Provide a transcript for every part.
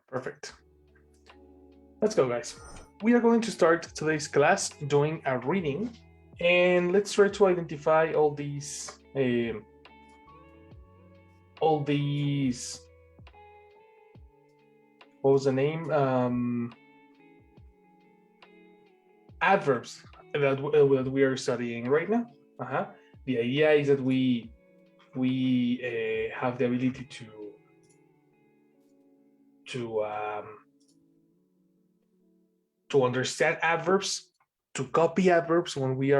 Perfect. Let's go, guys. We are going to start today's class doing a reading, and let's try to identify all these what was the name? Adverbs that we are studying right now. The idea is that we have the ability to understand adverbs, to copy adverbs when we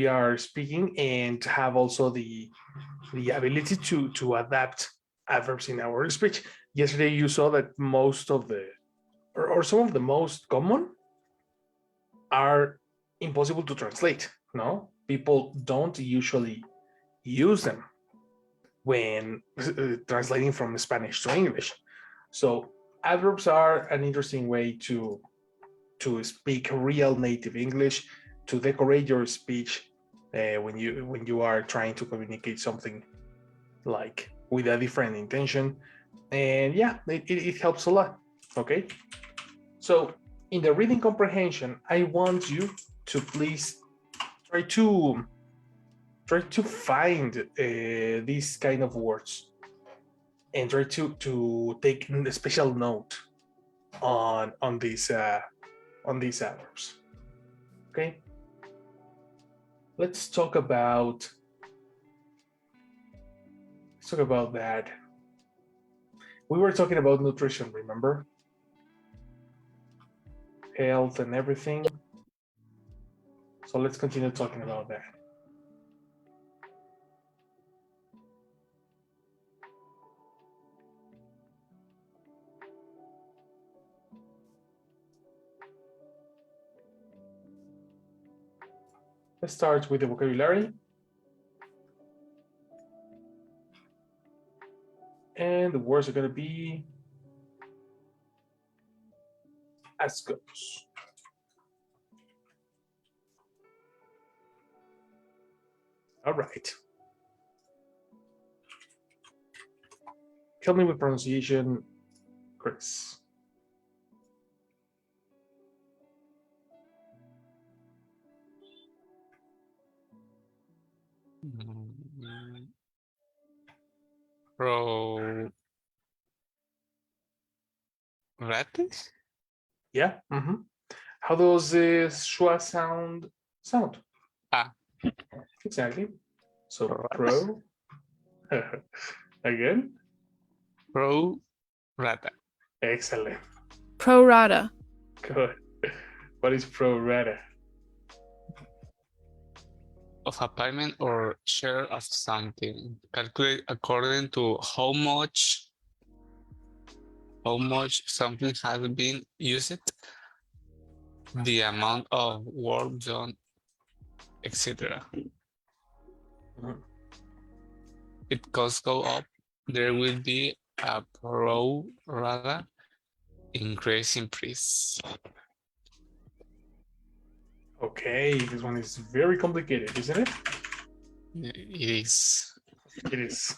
are speaking, and to have also the ability to adapt adverbs in our speech. Yesterday, you saw that most of the or some of the most common are impossible to translate. No, people don't usually use them when translating from Spanish to English. So adverbs are an interesting way to speak real native English, to decorate your speech when you are trying to communicate something like with a different intention. And yeah, it helps a lot. Okay, so in the reading comprehension, I want you to please try to find these kind of words and try to take a special note on these adverbs. Okay, let's talk about that. We were talking about nutrition, remember? Health and everything. So let's continue talking about that. Let's start with the vocabulary. And the words are going to be as goes. All right. Help me with pronunciation, Chris. Radish? Yeah. How does schwa sound? Ah. Exactly. So pro. Again. Pro rata. Excellent. Pro rata. Good. What is pro rata? Of a payment or share of something. Calculate according to how much something has been used, the amount of work done, etc. If costs go up, there will be a pro rata increase in price. Okay, this one is very complicated, isn't it? It is. It is.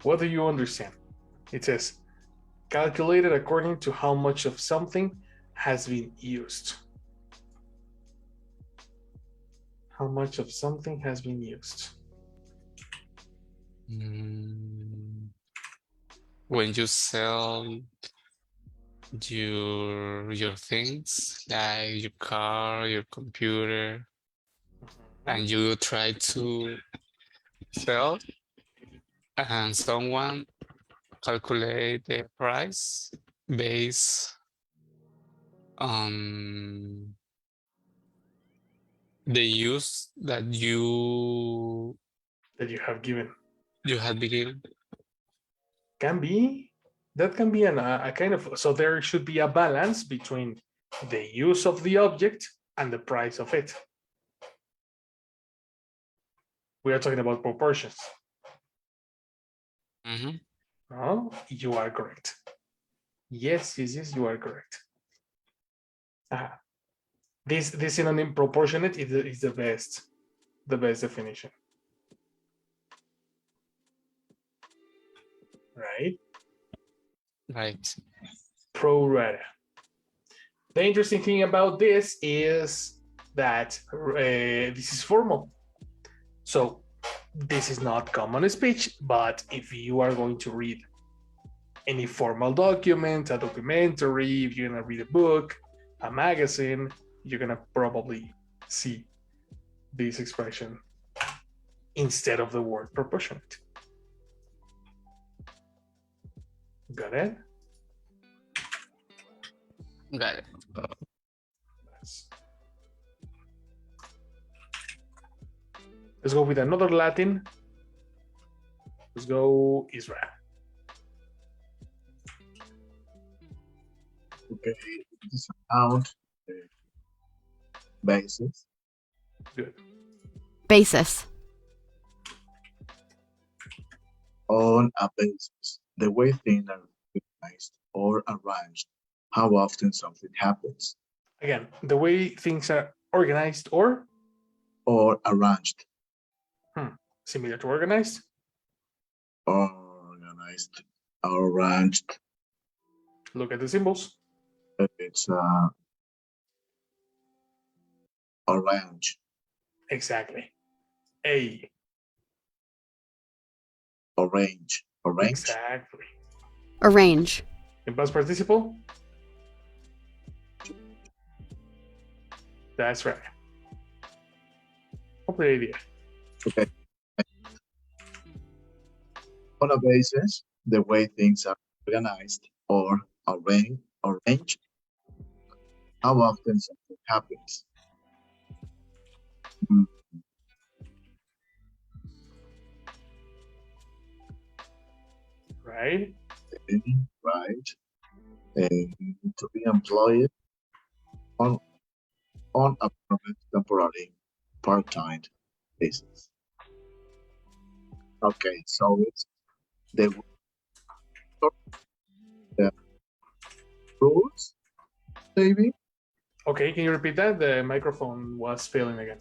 What do you understand? It says, calculated according to how much of something has been used. How much of something has been used? When you sell your things, like your car, your computer, and you try to sell, and someone calculate the price based on the use that you have given. You have given. Can be. That can be a kind of, so there should be a balance between the use of the object and the price of it. We are talking about proportions. Oh, you are correct. Yes, you are correct. This synonym proportionate is the best definition. Right? Right. Pro rata. The interesting thing about this is that this is formal. So this is not common speech, but if you are going to read any formal document, a documentary, if you're going to read a book, a magazine, you're going to probably see this expression instead of the word proportionate. Got it? Got it. Let's go with another Latin. Let's go Israel. Okay, this is about basis. Good. Basis. On a basis, the way things are organized or arranged, how often something happens, Again, the way things are organized or or arranged, similar to organized. organized, arranged. Look at the symbols. It's arrange, Exactly. A. arrange, arrange. Exactly. Arrange. In past participle. That's right. Complete idea. Okay. On a basis, the way things are organized or arranged, how often something happens. Right? Right. To be employed on a permanent, temporary, part-time basis. Okay, so it's the rules, maybe. Okay, can you repeat that? The microphone was failing again.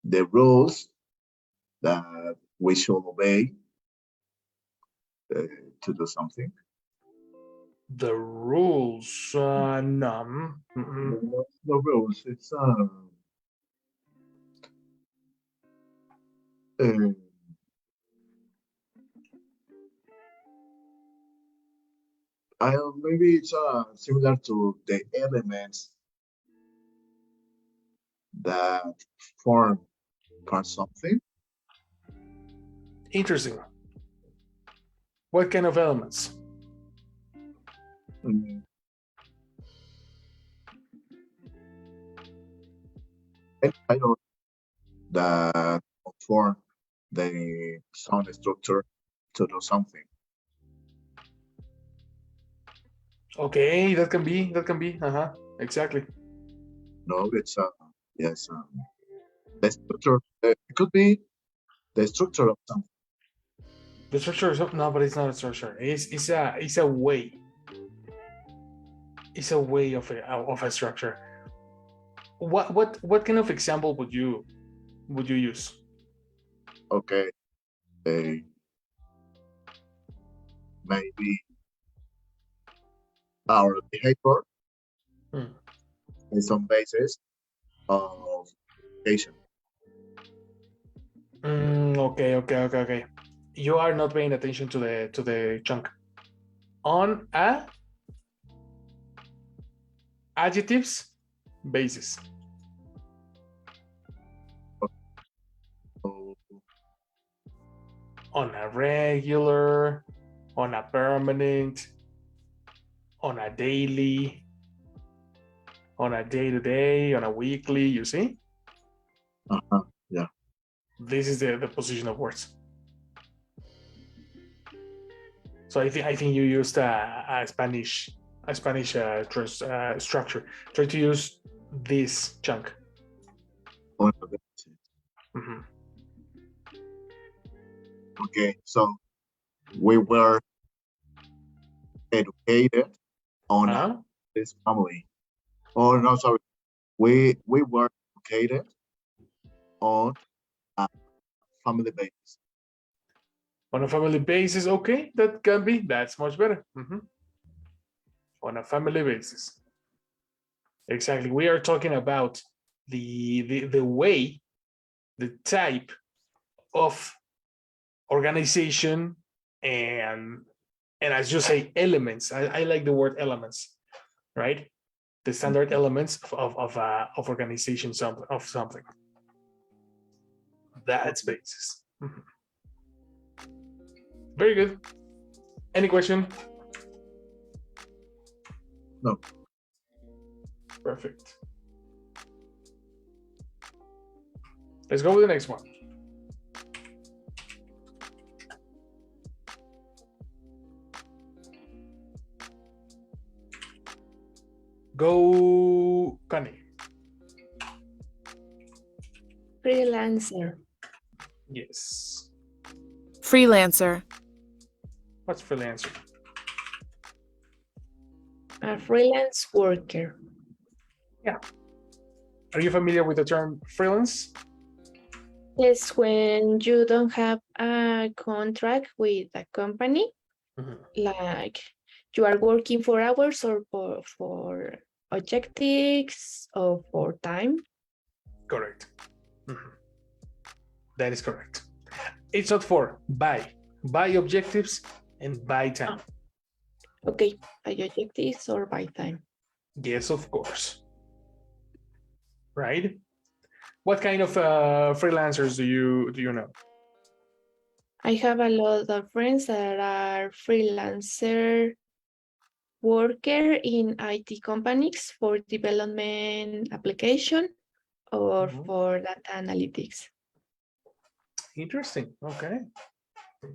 The rules that we should obey to do something. The rules. No. The rules. It's maybe it's similar to the elements that form part something. Interesting. What kind of elements? And I know that form the sound structure to do something. Okay, that can be. Exactly. No, it's yes, the structure. It could be the structure of something. The structure is no, but it's not a structure. It's a way. It's a way of a structure. What kind of example would you use? Okay, maybe our behavior in some basis of education. Okay. You are not paying attention to the chunk. On a adjectives basis. So, On a regular, on a permanent, on a daily, on a day-to-day, on a weekly, you see? yeah. This is the position of words. So I think you used a Spanish structure. Try to use this chunk. Okay, so we were educated on this family. Oh no, sorry. We were educated on a family basis. On a family basis, okay, that can be. That's much better. On a family basis. Exactly. We are talking about the way, the type of organization and as you say, elements. I like the word elements, right? The standard elements of organization of something. That's basis. Very good. Any question? No. Perfect. Let's go with the next one. Go, Connie. Freelancer. Yes. Freelancer. What's freelancer? A freelance worker. Are you familiar with the term freelance? Yes, when you don't have a contract with a company, like you are working for hours or for objectives or for time. Correct. That is correct. It's not for by objectives and by time. Okay, by objectives or by time. Yes, of course. Right? What kind of freelancers do you know? I have a lot of friends that are freelancer worker in IT companies for development application or for data analytics. Interesting. Okay.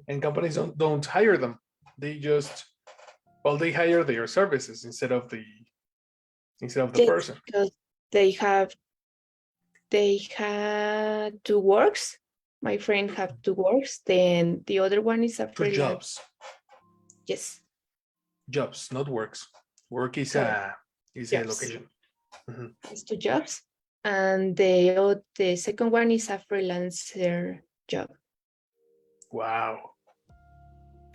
And companies don't hire them. They just they hire their services instead of the Yes, person. because they had 2 works. My friend have 2 works. Then the other one is a Two freelance. jobs. Yes. Jobs, not works. Work is Correct. a Jobs. location. It's 2 jobs, and the second one is a freelancer job. Wow.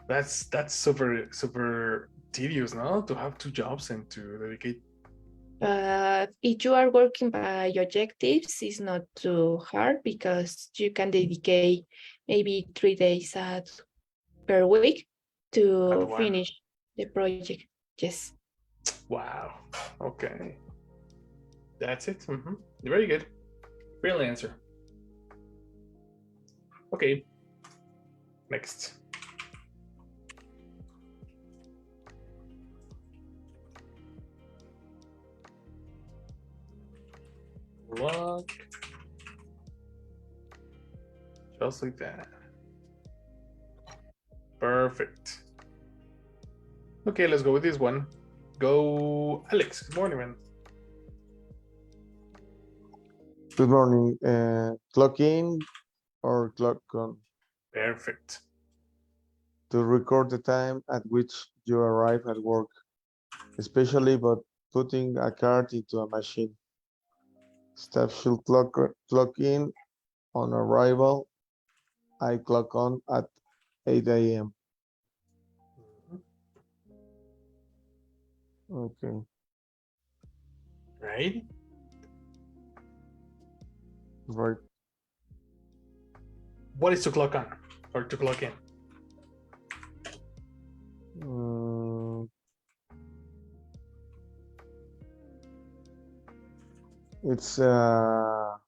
That's super tedious, no? To have 2 jobs and to dedicate. If you are working by objectives, it's not too hard because you can dedicate maybe 3 days per week to one. finish the project. Yes. Wow. Okay. That's it. Very good. Freelancer. Okay. Next. Look. Just like that. Perfect. Okay, let's go with this one. Go, Alex. Good morning, man. Good morning. Clock in or clock on Perfect. to record the time at which you arrive at work, especially but putting a card into a machine. Staff should clock in on arrival. I clock on at 8 a.m. Okay. Right? Right. What is to clock on or to clock in? It's the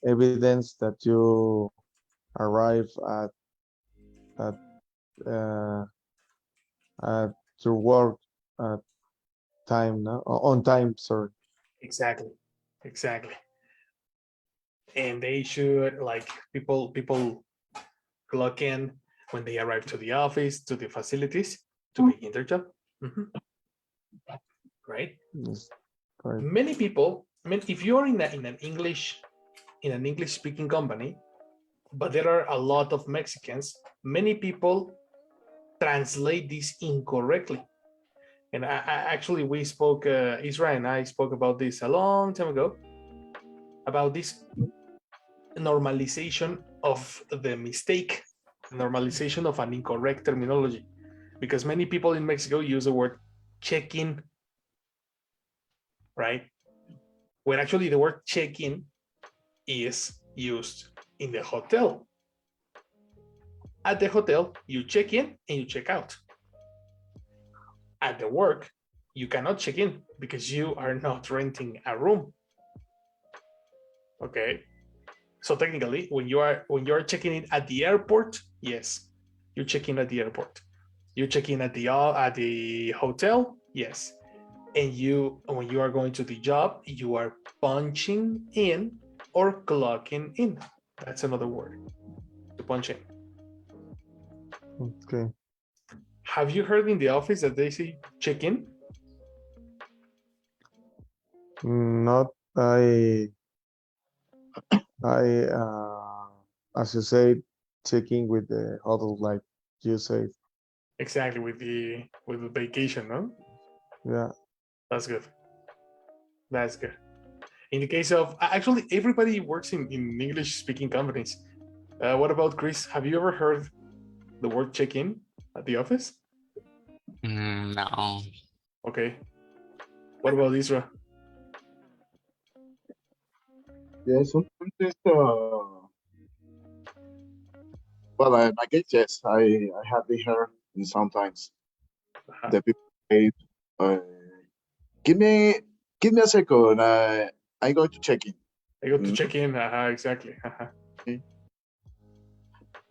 evidence that you arrive at your work at time, no? On time, sorry. Exactly. And they should, like, people clock in when they arrive to the office, to the facilities to begin their job. Right? Yes, correct. Many people, if you're in an English speaking company, but there are a lot of Mexicans, many people translate this incorrectly. And actually, we spoke, Israel and I spoke about this a long time ago, about this normalization of the mistake, normalization of an incorrect terminology, because many people in Mexico use the word check-in, right? When actually the word check-in is used in the hotel. At the hotel, you check in and you check out. At the work, you cannot check in because you are not renting a room. Okay. So technically, when you are checking in at the airport, yes, you check in at the airport. You check in at the hotel, yes. And when you are going to the job, you are punching in or clocking in. That's another word, to punch in. Okay. Have you heard in the office that they say check in? Not I associate checking with the huddle like you said. Exactly, with the vacation, no? Yeah. That's good. That's good. In the case of actually, everybody works in English speaking companies. What about Chris? Have you ever heard the word check in at the office? No. Okay. What about Isra? Yeah, sometimes it's well, in my case, yes, I have been heard sometimes the people say, uh, give me a second, I go to check in. I go to Mm, check in. Exactly. okay.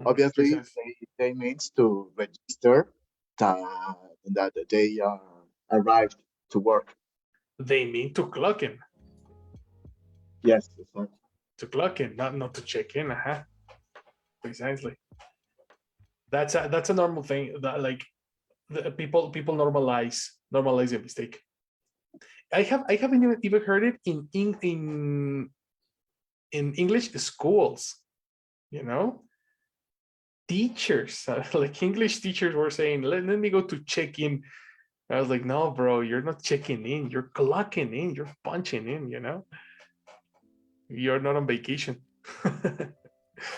Obviously, Precise. they means to register that they arrived to work. They mean to clock in. Yes, exactly. To clock in, not to check in. Precisely. That's a normal thing. That like the people normalize a mistake. I haven't even heard it in English schools. You know, teachers like English teachers were saying, let me go to check in. I was like, no, bro, you're not checking in. You're clocking in. You're punching in. You know, you're not on vacation.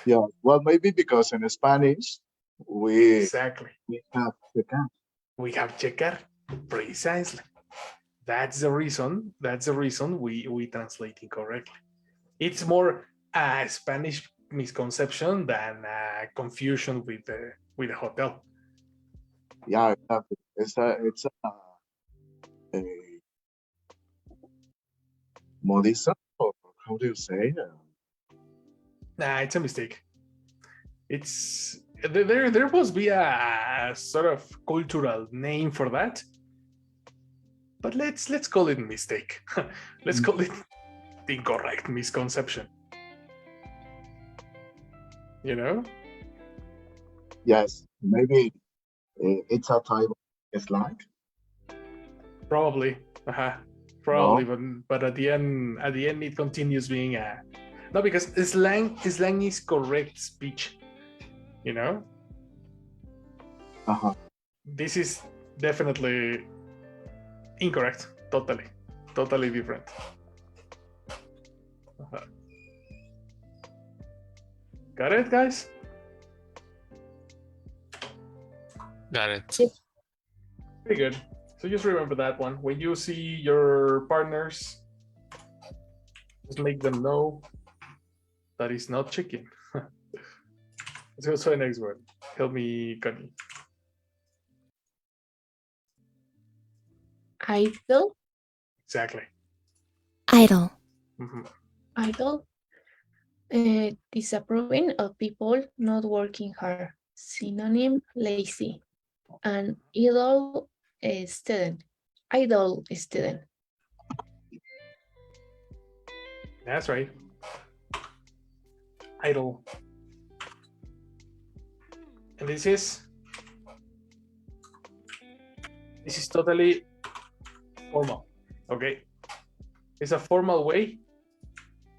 Yeah, well, maybe because in Spanish we Exactly. have the can. We have checar. Precisely. That's the reason. That's the reason we translate incorrectly. It's more a Spanish misconception than a confusion with the hotel. Yeah, exactly. A modism, or how do you say? Nah, it's a mistake. It's there must be a sort of cultural name for that, but let's call it mistake. Let's call it the incorrect misconception. You know, Yes, maybe it's a type of slang. probably, probably, No, but at the end, it continues being a no, because slang is correct speech. You know, uh-huh. this is definitely incorrect. Totally different. Got it, guys? Got it. Very good. So just remember that one. When you see your partners, just make them know that it's not chicken. Let's go to the next word. Help me, Connie. Idle, Exactly. idle, Mhm. idle. Disapproving of people not working hard. Synonym, lazy. An idle student. Idle student. That's right. Idle. And this is totally formal. Okay. It's a formal way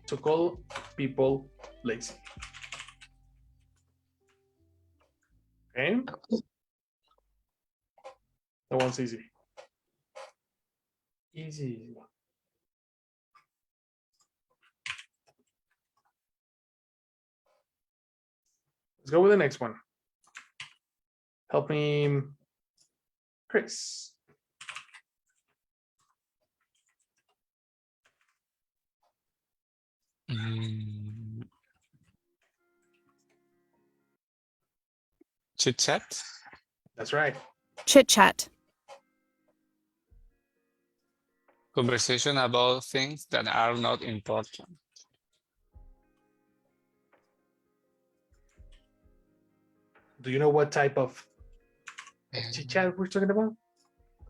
to call people lazy. Okay. That one's easy. Easy. Let's go with the next one. Help me, Chris. Chit chat. That's right. Chit chat. Conversation about things that are not important. Do you know what type of chit chat we're talking about?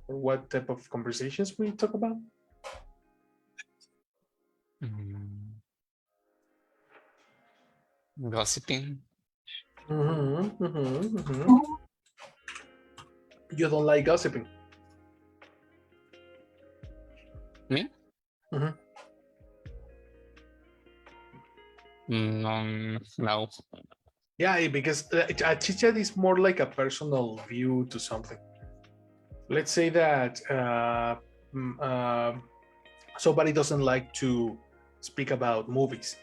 Or what type of conversations we talk about? Gossiping. You don't like gossiping? Me? No. Yeah, because a chit chat is more like a personal view to something. Let's say that somebody doesn't like to speak about movies.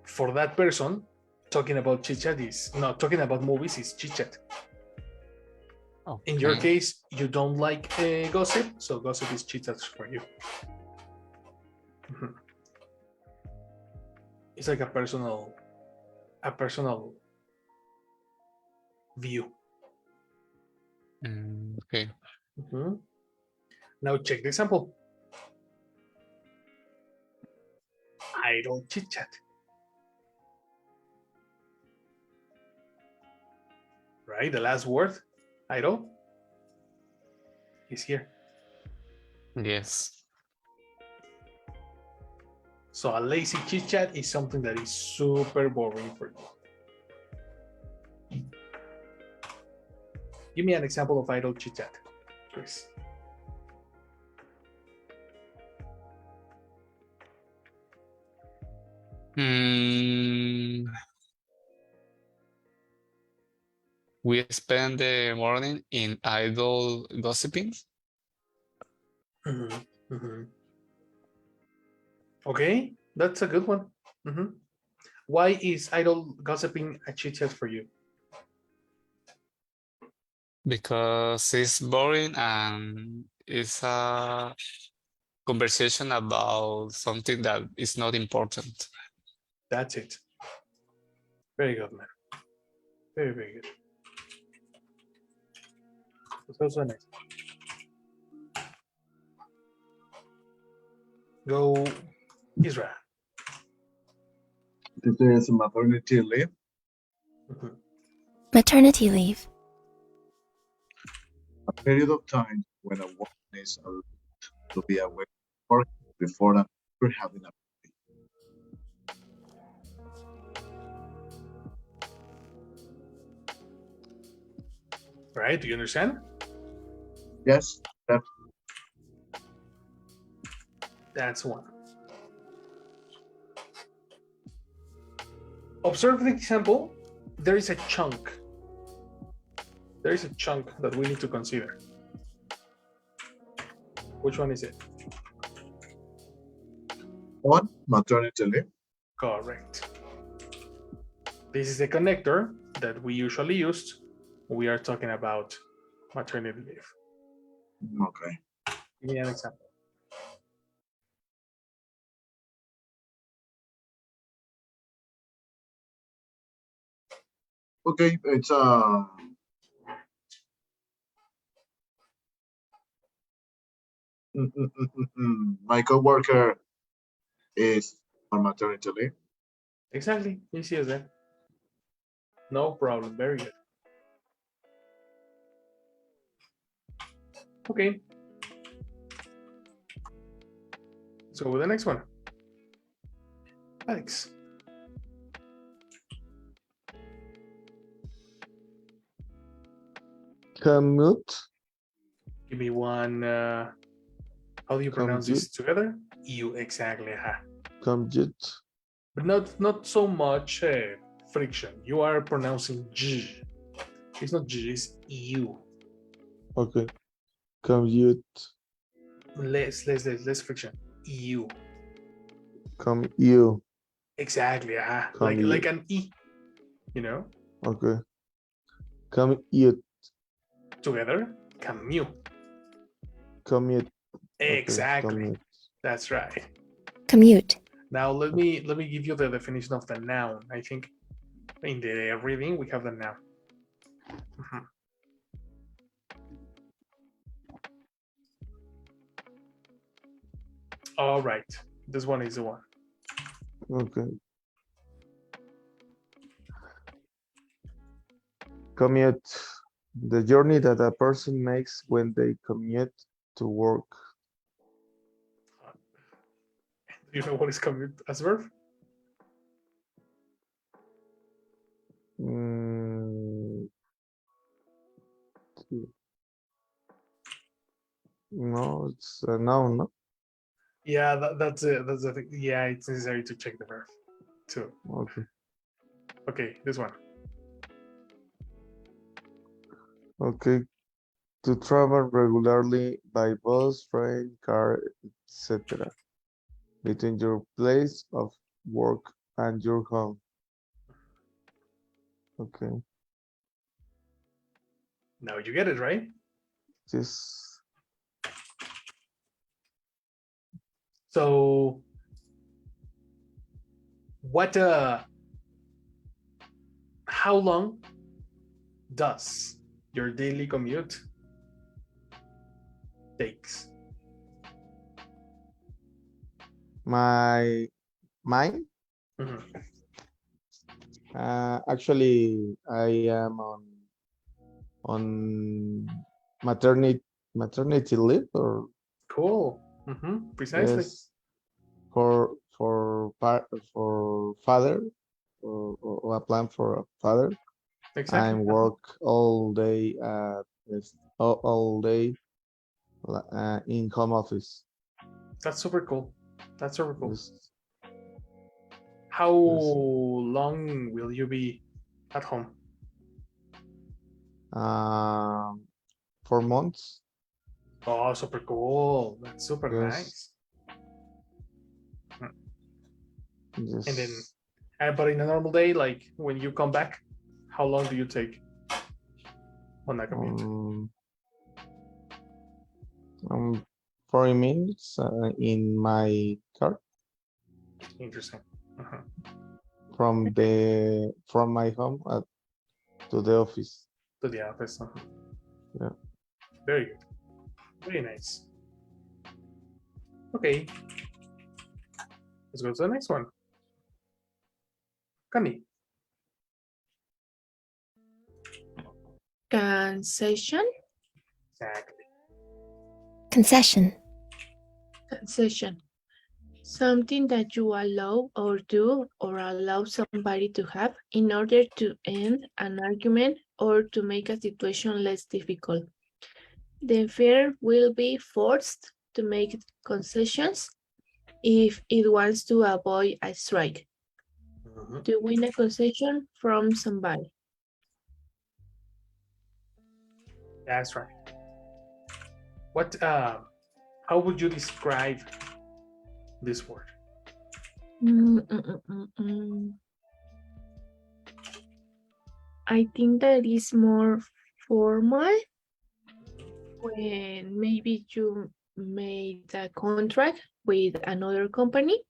For that person, talking about chit chat is not talking about movies is chit chat. Okay. In your case, you don't like gossip, so gossip is chit chat for you. It's like a personal view. Okay. Now check the example. Idle chit chat. Right, the last word, idle, is here. Yes. So a lazy chit chat is something that is super boring for you. Give me an example of idle chit chat, Chris. We spend the morning in idle gossiping. Okay, that's a good one. Why is idle gossiping a chit chat for you? Because it's boring and it's a conversation about something that is not important. That's it. Very good, man. Very, very good. Let's also next. Go, Israel. This is maternity leave. Maternity leave. A period of time when a woman is allowed to be away from work before and after having a baby. Right? Do you understand? Yes, That's one. Observe the example. There is a chunk. There is a chunk that we need to consider. Which one is it? one, maternity leave. Correct. This is the connector that we usually use when we are talking about maternity leave. Okay. Give me an example. Okay, it's my coworker is on maternity leave. Exactly. Easy as that. No problem. Very good. Okay. Let's go with the next one. Alex. Commute. Give me one. How do you pronounce this together? You exactly. Commute. But not so much friction. You are pronouncing G. It's not G, it's you. Okay. Commute. Less friction. You. Come you. Exactly. Like an E. You know? Okay. Commute. Together, commute. Commute. Okay, Exactly. commute. That's right. Commute. Now let me give you the definition of the noun. I think in the reading we have the noun. Mhm. All right, this one is the one. Okay. Commute. The journey that a person makes when they commute to work. Do you know what is commute as verb? Mm, no, it's a noun, no? Yeah, that's it. That's the thing. Yeah, it's necessary to check the verb too. Okay. Okay, this one. Okay. To travel regularly by bus, train, car, etc. between your place of work and your home. Okay. Now you get it, right? Yes. So what how long does your daily commute takes? Mine? Mhm. Actually, I am on maternity leave, or Cool. Precisely. yes, for father, or a plan for a father. I Exactly. work all day all day in home office. That's super cool. That's super cool. Yes, How yes. long will you be at home? Um, 4 months. Oh, super cool. That's super Yes, nice. And then, yes. but in a normal day, like when you come back, how long do you take on that commute? Um, um, 40 minutes in my car Interesting. Uh-huh. from my home to the office. To the office. Uh-huh. Yeah. Very good. Very nice. Okay, let's go to the next one. Connie. Concession. Exactly. Concession. Concession. Something that you allow or do or allow somebody to have in order to end an argument or to make a situation less difficult. The firm will be forced to make concessions if it wants to avoid a strike, Mhm. to win a concession from somebody. That's right. What? How would you describe this word? Mm, mm, mm, mm, mm. I think that is more formal when maybe you made a contract with another company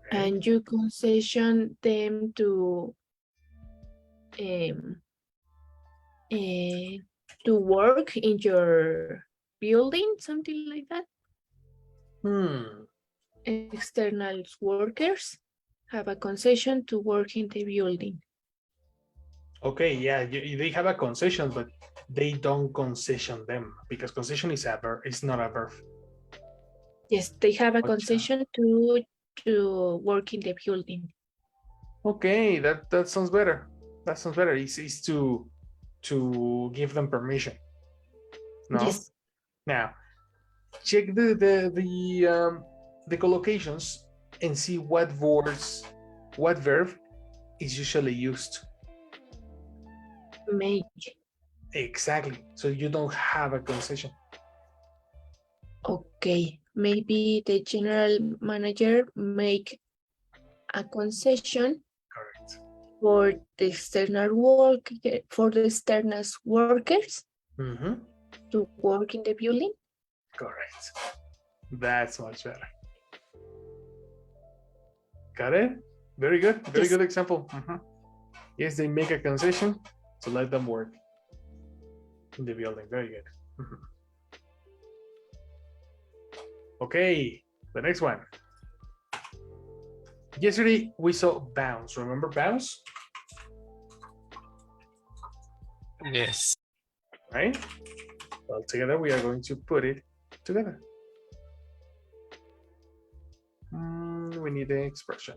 Okay. and you concession them um, to work in your building, something like that. External workers have a concession to work in the building. Okay. Yeah. They have a concession, but they don't concession them because concession is a verb. It's not a verb. Yes, they have a Gotcha. concession to work in the building. Okay. That sounds better. That sounds better. It's to give them permission. No. Yes. Now check the collocations and see what verb is usually used. Make. Exactly. So you don't have a concession. Okay. Maybe the general manager make a concession Correct. for the external work, for the external workers Mhm. to work in the building. Correct. That's much better. Got it? Very good. Very Yes. good example. Mhm. Yes, they make a concession to let them work in the building. Very good. Mhm. Okay, the next one. Yesterday we saw bounce. Remember bounce? Yes. Right? Well, together we are going to put it together. We need the expression.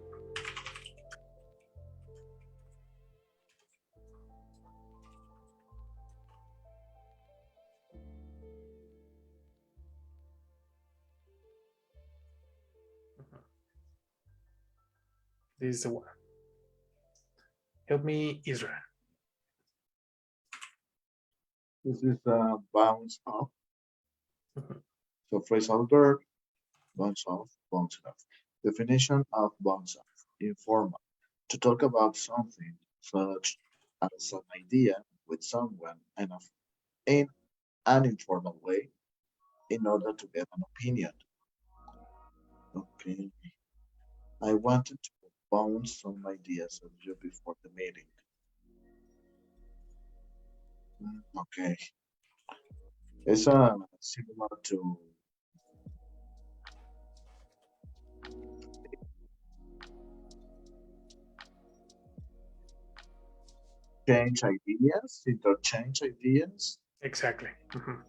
This is the one. Help me, Israel. This is bounce up. Mhm. So phrasal verb, bounce off, bounce off. Definition of bounce off. Informal. To talk about something such as an idea with someone in an informal way in order to get an opinion. Okay. I wanted to bounce some ideas of you before the meeting. Okay. It's similar to change ideas, interchange ideas. Exactly. Mhm.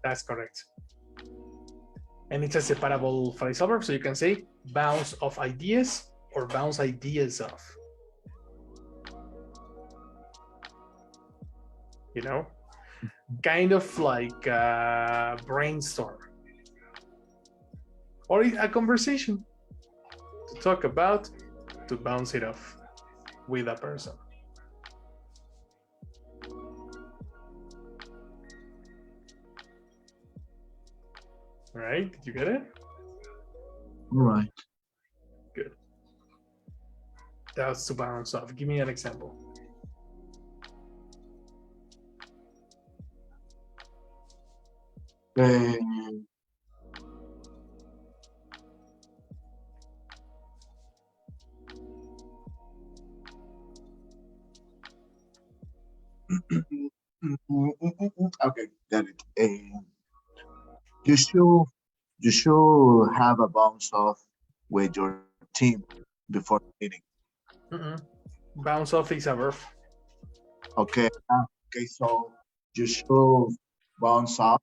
That's correct. And it's a separable phrasal verb, so you can say bounce off ideas or bounce ideas off. You know, kind of like a brainstorm or a conversation to talk about, to bounce it off with a person. Right? Did you get it? All right. Good. That's to bounce off. Give me an example. Um, okay, got it. You should you should have a bounce off with your team before the meeting. Bounce off is a verb. Okay. Okay. So you should bounce off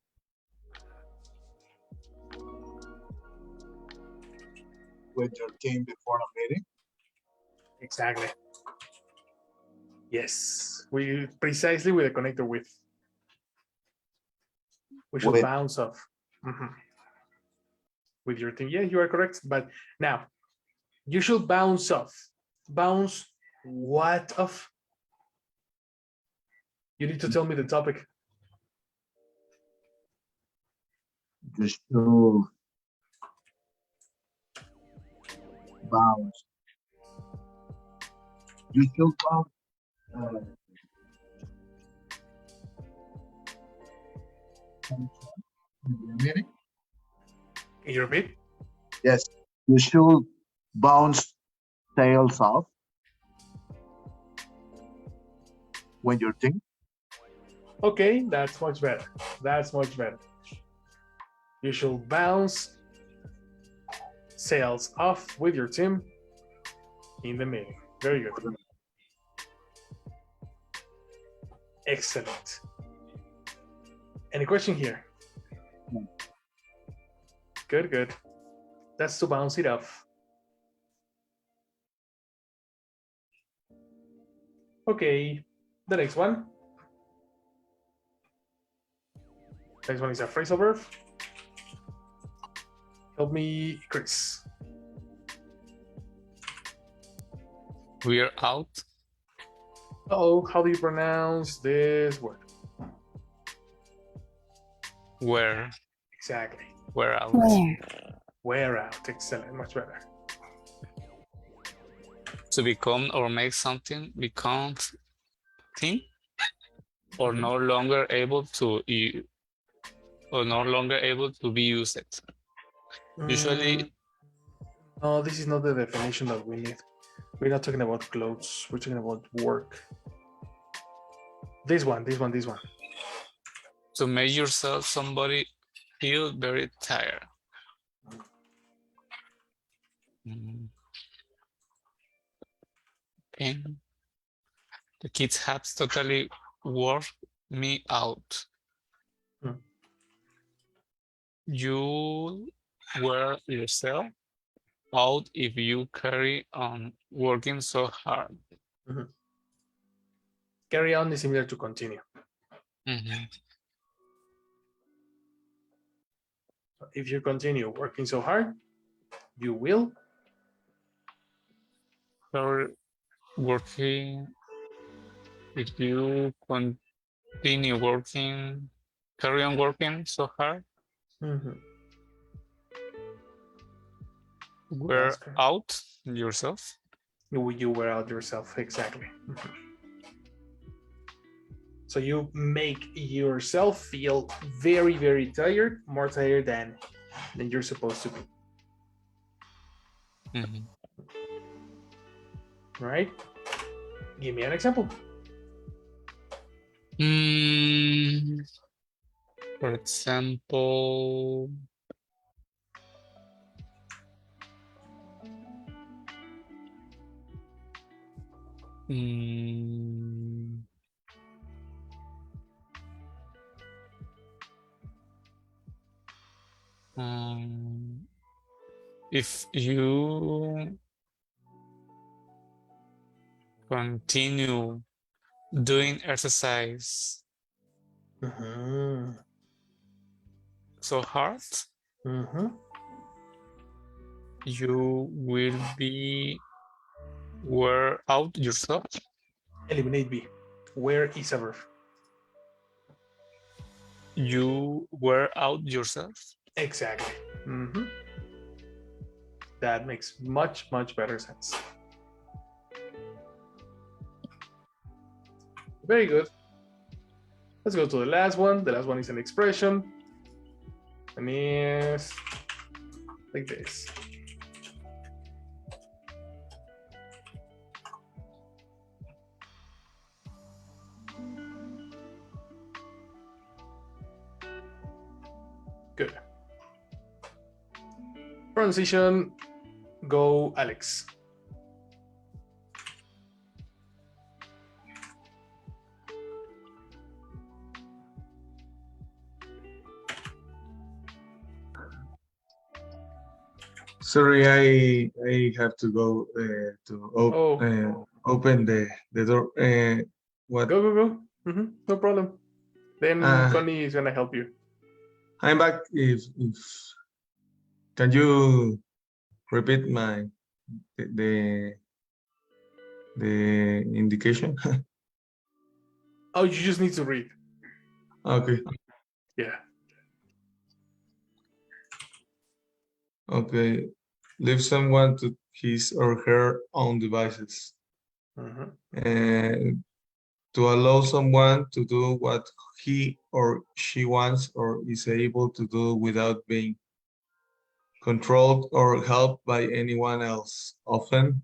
with your team before a meeting. Exactly. Yes. We precisely with a connector with. We should With bounce off. Mhm. With your team. Yeah, you are correct. But now you should bounce off. Bounce what off? You need to tell me the topic. you should bounce. You should bounce. In the meeting. Can you repeat? Yes. You should bounce tails off when your team. Okay, that's much better. That's much better. You should bounce sales off with your team in the meeting. Very good. Excellent. Any question here? Good, good. That's to bounce it off. Okay, the next one. Next one is a phrasal verb. Help me, Chris. We're out. Oh, how do you pronounce this word? Where? Exactly. We're out. Where? Wear out. Excellent. Much better. To become or make something become thing, or no longer able to be used. Usually, No, this is not the definition that we need. We're not talking about clothes. We're talking about work. This one. to make yourself somebody feel very tired. And the kids have totally worked me out. Hmm. You wear yourself out if you carry on working so hard. Carry on is similar to continue. If you continue working so hard, you will Carry working, if you continue working, carry on working so hard, wear That's correct. out yourself. You wear out yourself, exactly. So you make yourself feel very, very tired, more tired than you're supposed to be. Right? Give me an example. For example, if you continue doing exercise so hard, you will be wear out yourself. Eliminate B. Where is a verb? You wear out yourself. Exactly. That makes much, much better sense. Very good. Let's go to the last one. The last one is an expression. And it's like this. Good. Pronunciation, go Alex. Sorry, I have to go to open the door. What? Go. No problem. Then Connie is gonna help you. I'm back. If can you repeat the indication? Oh, you just need to read. Okay. Yeah. Okay. Leave someone to his or her own devices. And to allow someone to do what he or she wants or is able to do without being controlled or helped by anyone else, often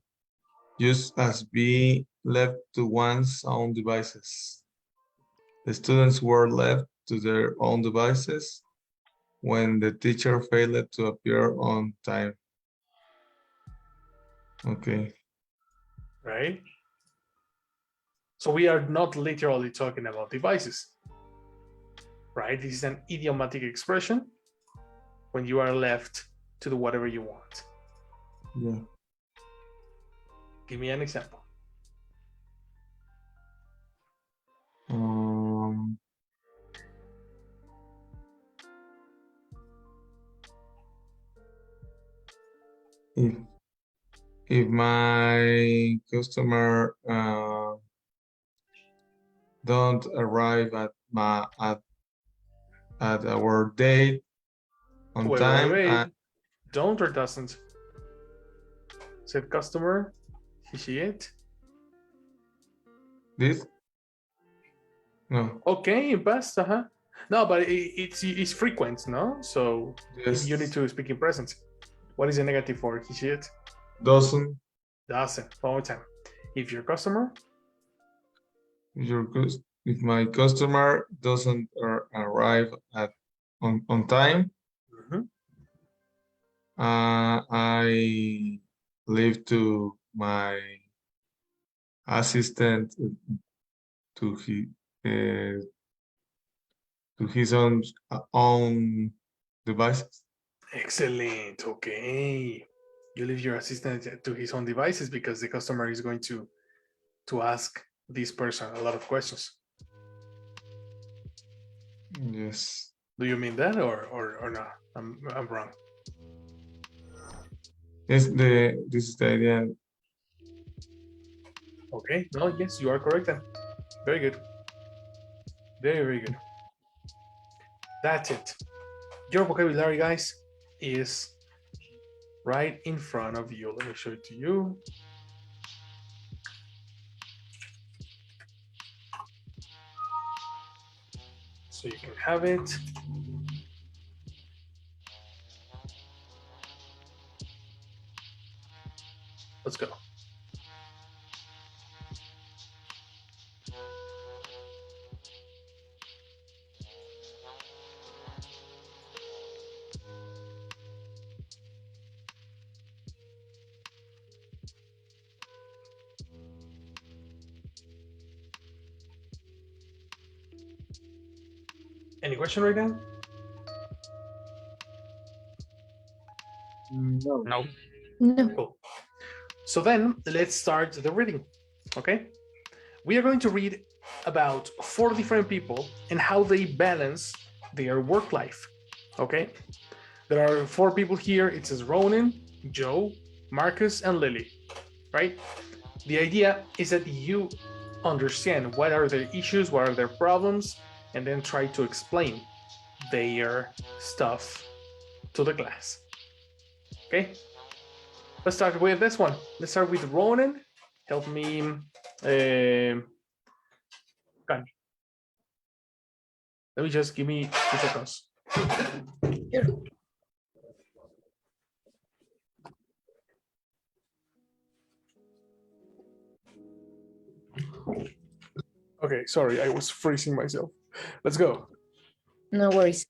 used as be left to one's own devices. The students were left to their own devices when the teacher failed to appear on time. Okay. Right? So we are not literally talking about devices, right? This is an idiomatic expression when you are left to do whatever you want. Yeah. Give me an example. If my customer don't arrive at our date on time. Wait. Don't or doesn't? Said customer. He, she, it. This? No. Okay, in past, No, but it's frequent, no? So Yes. you need to speak in present. What is the negative for he, she, it? Doesn't. Doesn't. One more time. If your customer, If my customer doesn't arrive on time, mhm, I leave to my assistant to his own devices. excellent. Okay. You leave your assistant to his own devices because the customer is going to ask this person a lot of questions. Yes. Do you mean that or not? I'm wrong. Yes, this is the idea. Okay. No, yes, you are correct then. Very good. Very, very good. That's it. Your vocabulary, guys, is right in front of you. Let me show it to you. So you can have it. Let's go. Any question right now? No. No. No. Cool. So then let's start the reading. Okay. We are going to read about 4 different people and how they balance their work life. Okay. There are 4 people here. It says Ronan, Joe, Marcus, and Lily. Right? The idea is that you understand what are their issues, what are their problems, and then try to explain their stuff to the class. Okay? Let's start with this one. Let's start with Ronan. Help me. Let me just give me 2 seconds. Sure. Okay, sorry, I was freezing myself. Let's go. No worries.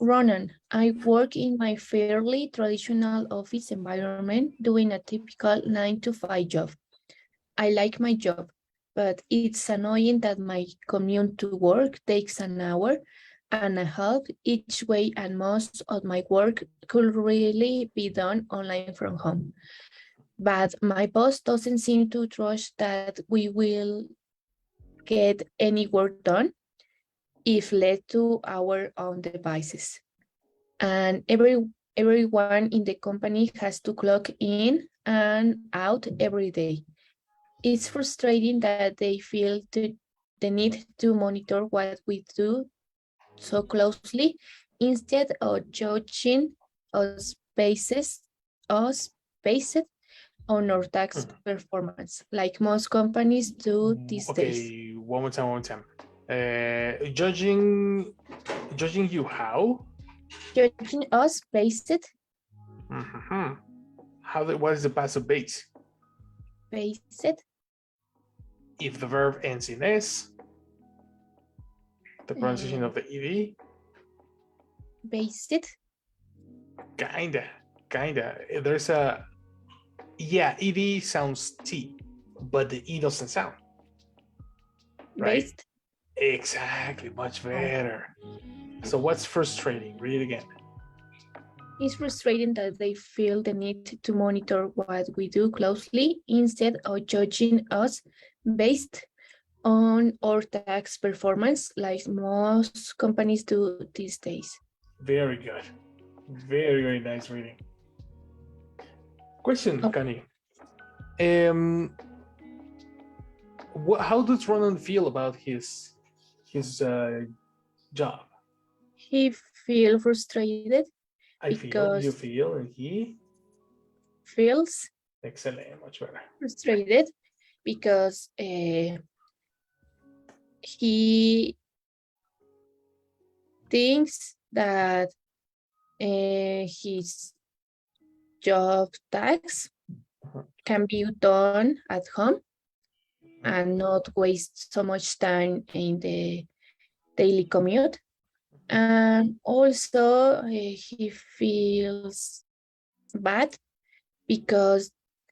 Ronan, I work in my fairly traditional office environment doing a typical 9 to 5 job. I like my job, but it's annoying that my commute to work takes an hour and a half each way, and most of my work could really be done online from home. But my boss doesn't seem to trust that we will get any work done if led to our own devices. And everyone in the company has to clock in and out every day. It's frustrating that they feel the need to monitor what we do so closely instead of judging us based on our tax performance, like most companies do these days. Okay, one more time. Judging you how? Judging us based What is the passive base? If the verb ends in S, the pronunciation of the ed. Based. Kinda. There's a ed sounds T, but the E doesn't sound. Right? Based. Exactly, much better. So what's frustrating? Read it again. It's frustrating that they feel the need to monitor what we do closely instead of judging us based on our tax performance, like most companies do these days. Very good. Very, very nice reading. Question, Kani. How does Ronan feel about his job? He feels frustrated I feel, you feel, and he feels Excellent, much better. Frustrated because he thinks that his job tasks can be done at home and not waste so much time in the daily commute. And also he feels bad because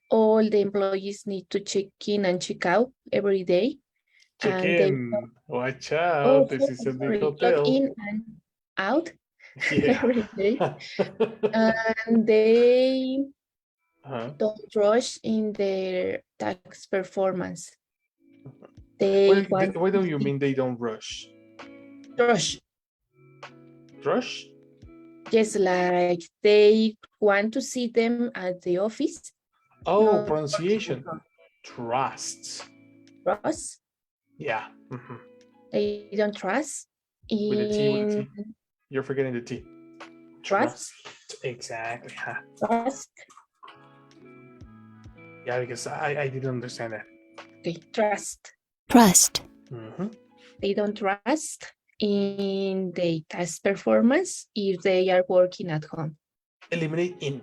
all the employees need to check in and check out every day. Check And they in. Watch out. This is a big clock hotel. in and out Yeah. every day. And they don't rush in their tax performance. They want Why don't to you see- mean they don't rush? rush. Rush? Just like they want to see them at the office. Oh, not pronunciation. Trusts. Trust. Yeah. They don't trust With the T, with the in T. You're forgetting the T. trust. Exactly. Trust. Yeah, because I didn't understand that. Okay, trust. Trust. They don't trust in the task performance if they are working at home. Eliminate in.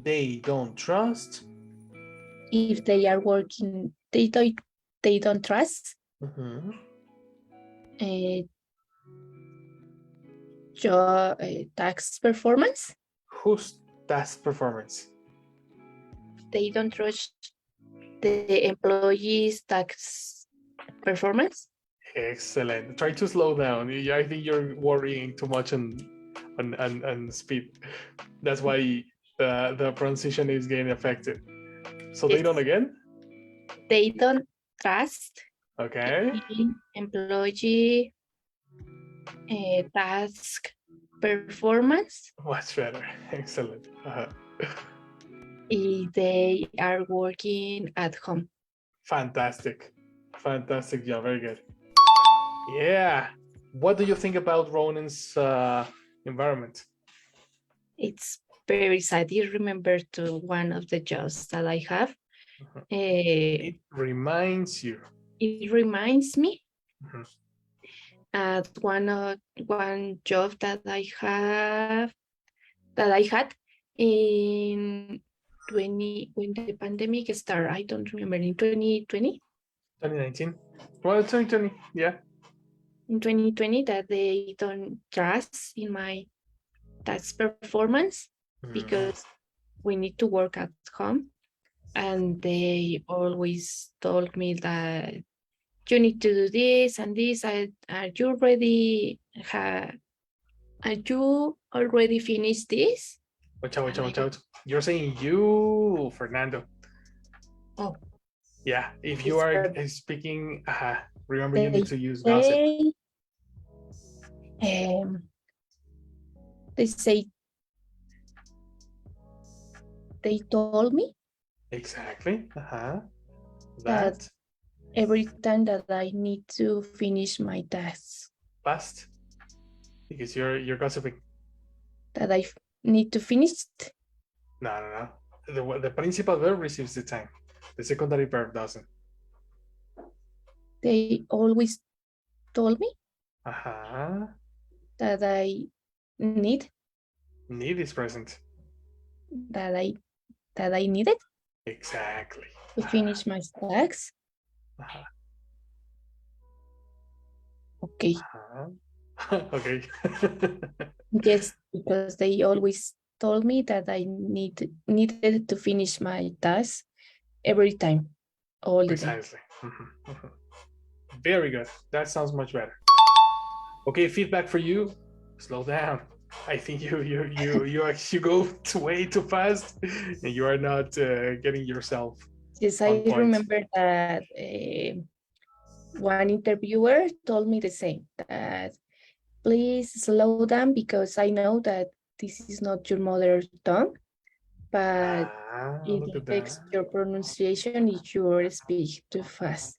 They don't trust. If they are working, they don't trust your tax performance. Whose task performance? They don't trust the employee's tax performance. Excellent. Try to slow down. I think you're worrying too much on speed. That's why the pronunciation is getting affected. So they Yes. don't again? They don't trust Okay. in employee task performance Much better. Excellent. if they are working at home. Fantastic. Fantastic job. Very good. Yeah. What do you think about Ronan's environment? It's very sad. You remember to one of the jobs that I have. It reminds you. It reminds me at one job that I had in 20 when the pandemic started. I don't remember, in 2020. 2019. Well, 2020. Yeah. In 2020, that they don't trust in my task performance because we need to work at home, and they always told me that you need to do this and this. Are you already finished this? Watch out. You're saying you, Fernando. Oh. Yeah, if you are speaking, remember you They need to use gossip. They say they told me Exactly. that every time that I need to finish my tasks, past, because you're gossiping. that I need to finish it. No. The principal verb receives the time. The secondary verb doesn't. They always told me that I need is present. that I needed Exactly. to finish my tasks. Okay. Okay. Yes, because they always told me that I needed to finish my tasks every time, all the time. Precisely. Very good. That sounds much better. Okay, feedback for you. Slow down. I think you actually go way too fast, and you are not getting yourself. Yes, I remember that one interviewer told me the same, that please slow down because I know that this is not your mother tongue, but it affects your pronunciation if you speak too fast.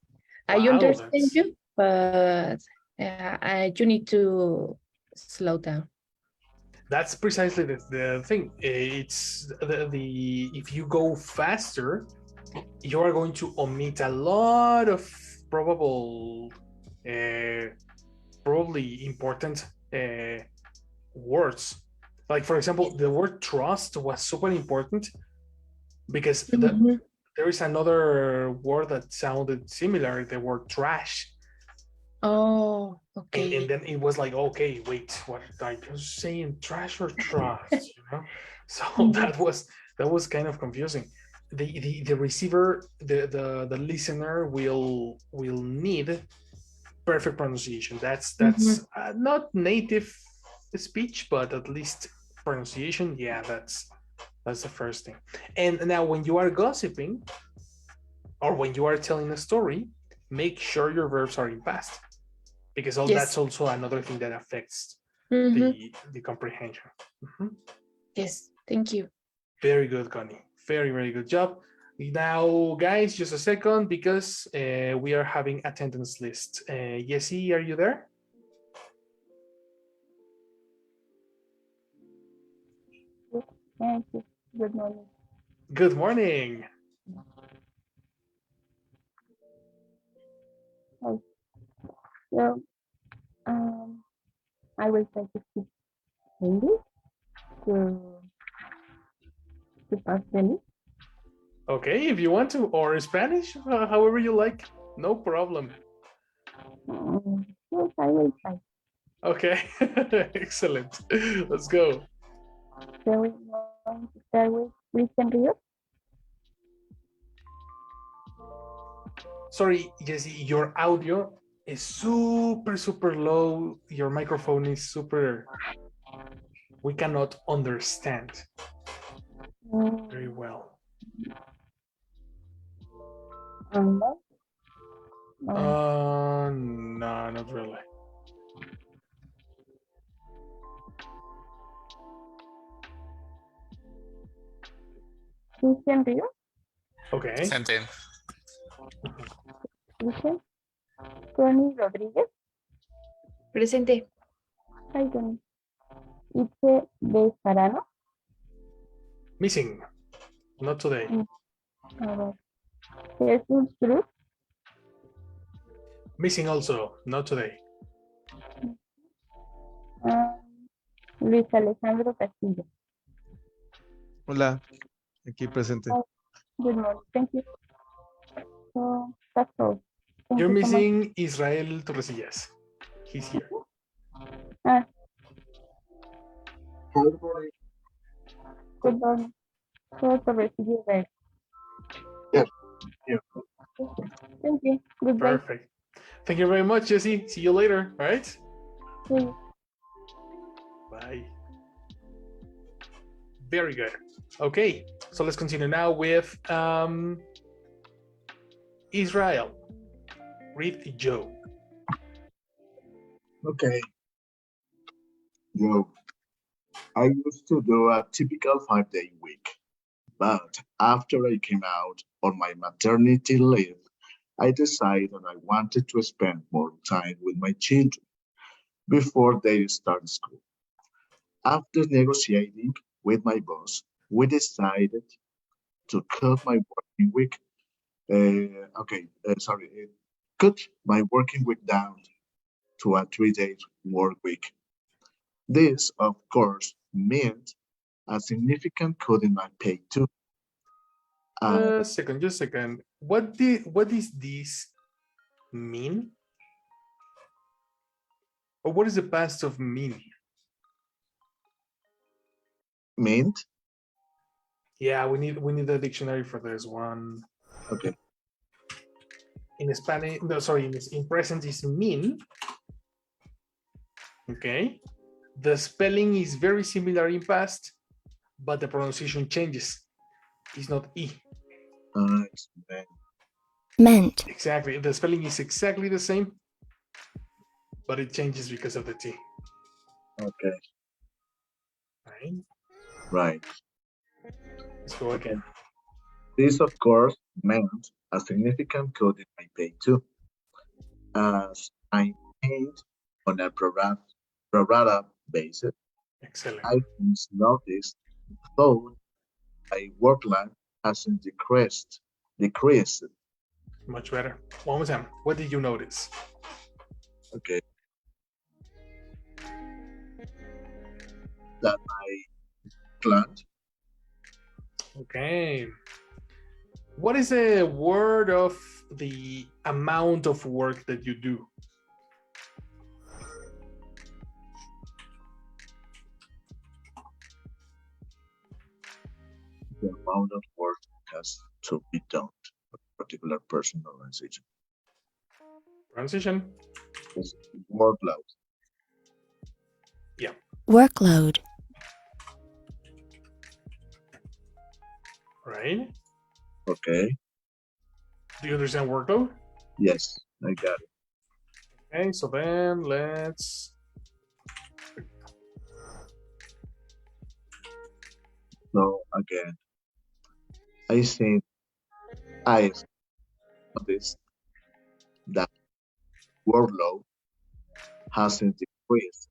I understand you, but you need to slow down. That's precisely the thing. It's the if you go faster, you are going to omit a lot of probably important words. Like for example, the word trust was super important because there is another word that sounded similar, the word trash. Oh, And okay. then it was like, okay, wait, what are you saying, trash or trust? So that was kind of confusing. The receiver, the listener will need perfect pronunciation. That's not native speech, but at least pronunciation. Yeah, that's the first thing. And now when you are gossiping or when you are telling a story, make sure your verbs are in past, because that's also another thing that affects the comprehension. Yes, thank you. Very good, Connie. Very, very good job. Now, guys, just a second, because we are having attendance list. Yesi, are you there? Thank you. Good morning. Good morning. Hi. So, I will try to speak English to pass the list. Okay, if you want to, or Spanish, however you like, no problem. Yes, I will try. Okay, excellent. Let's go. So we're going to start with Christian Rio. Sorry, Jesse, your audio is super, super low. Your microphone is super, we cannot understand very well. No. No, not really. Christian Rio. Okay. Same. Christian. Tony Rodriguez. Presente. Hi, Tony. Itze Bejarano. Missing. Not today. Jesus Cruz. Missing also. Not today. Luis Alejandro Castillo. Hola, aquí presente. Good morning. Thank you. So that's all. Thank You're you so much. missing Israel Torresillas. He's here. Good morning. Good morning. So Torresillo there. Yes. Yeah. Thank you. Goodbye. Perfect. Thank you very much, Jesse. See you later. All right. See you. Bye. Very good. Okay, so let's continue now with Israel. Read Joe. Okay. Yo, I used to do a typical 5-day week, but after I came out on my maternity leave, I decided I wanted to spend more time with my children before they start school. After negotiating with my boss, we decided to cut my working week. Cut my working week down to a 3-day work week. This, of course, meant a significant cut in my pay too. Just a second. What does this mean? Or what is the past of mean? Meant? Yeah, we need a dictionary for this one. Okay. In Spanish, no, sorry, in present is mean. Okay. The spelling is very similar in past, but the pronunciation changes. It's not E. It's Meant. Exactly. The spelling is exactly the same, but it changes because of the T. okay. Right. Right. Let's go again. This, of course, meant a significant cut in my pay too, as I'm paid on a pro rata basis. Excellent. I once noticed, though my work life hasn't decreased. Much better. One more time. What did you notice? Okay, that my client, Okay. What is the word of the amount of work that you do? the amount of work has to be done for a particular person or organization. Transition. Is workload. workload, Right? Okay, Do you understand workload? yes, I got it. Okay, so then let's. So again, I think I noticed that workload hasn't decreased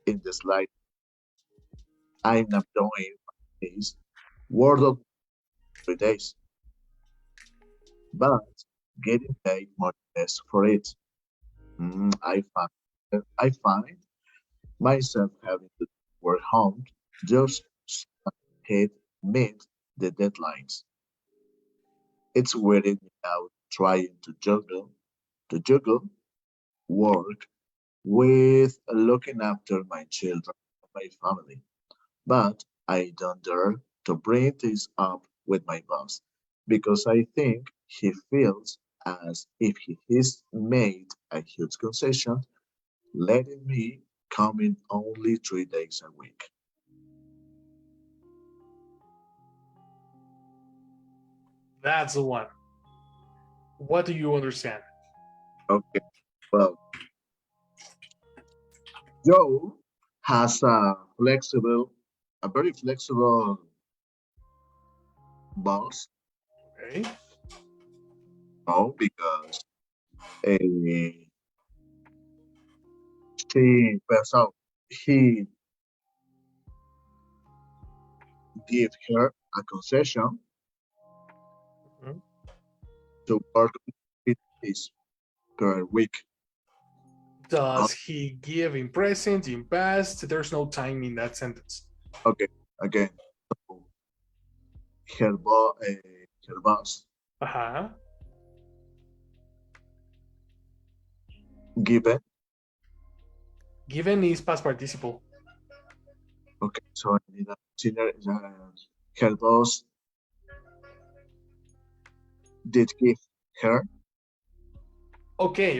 in the slide. I'm not doing this word of 3 days, but getting paid much less for it. I find myself having to work home just to hit meet the deadlines. It's wearing me out trying to juggle work with looking after my children and my family. But I don't dare to bring this up with my boss because I think he feels as if he has made a huge concession, letting me come in only 3 days a week. That's the one. What do you understand? Okay, well, Joe has a very flexible boss, Okay. no, because uh, so he give her a concession Mhm. to work 3 days per week. Does he give in present, in past? There's no time in that sentence. Okay, again, so her boss Uh-huh. given. Given is past participle. Okay, so I need to consider her boss did give her. Okay.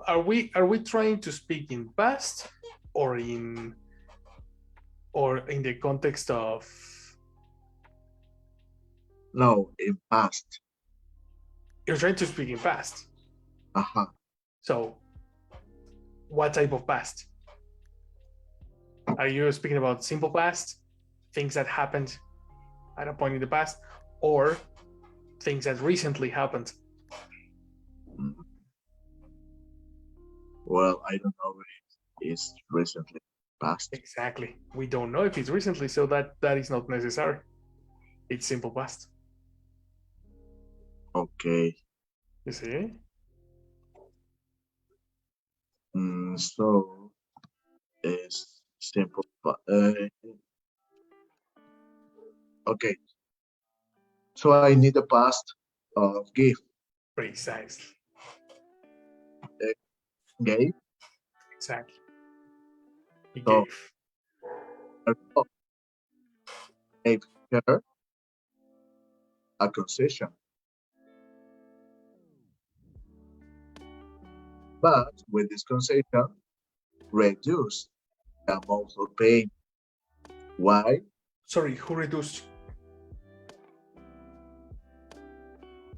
Are we trying to speak in past or in the context of No, in past. you're trying to speak in past? Uh-huh. So what type of past? Are you speaking about simple past, things that happened at a point in the past, or things that recently happened? Mm. Well, I don't know if it's recently past. Exactly. We don't know if it's recently, so that is not necessary. It's simple past. Okay. You see? So it's simple. Okay. So I need a past of give. Precisely. Gave. Exactly. He So gave. her boss gave her a concession, but with this concession, reduce the amount of pay. Why? Sorry, who reduced?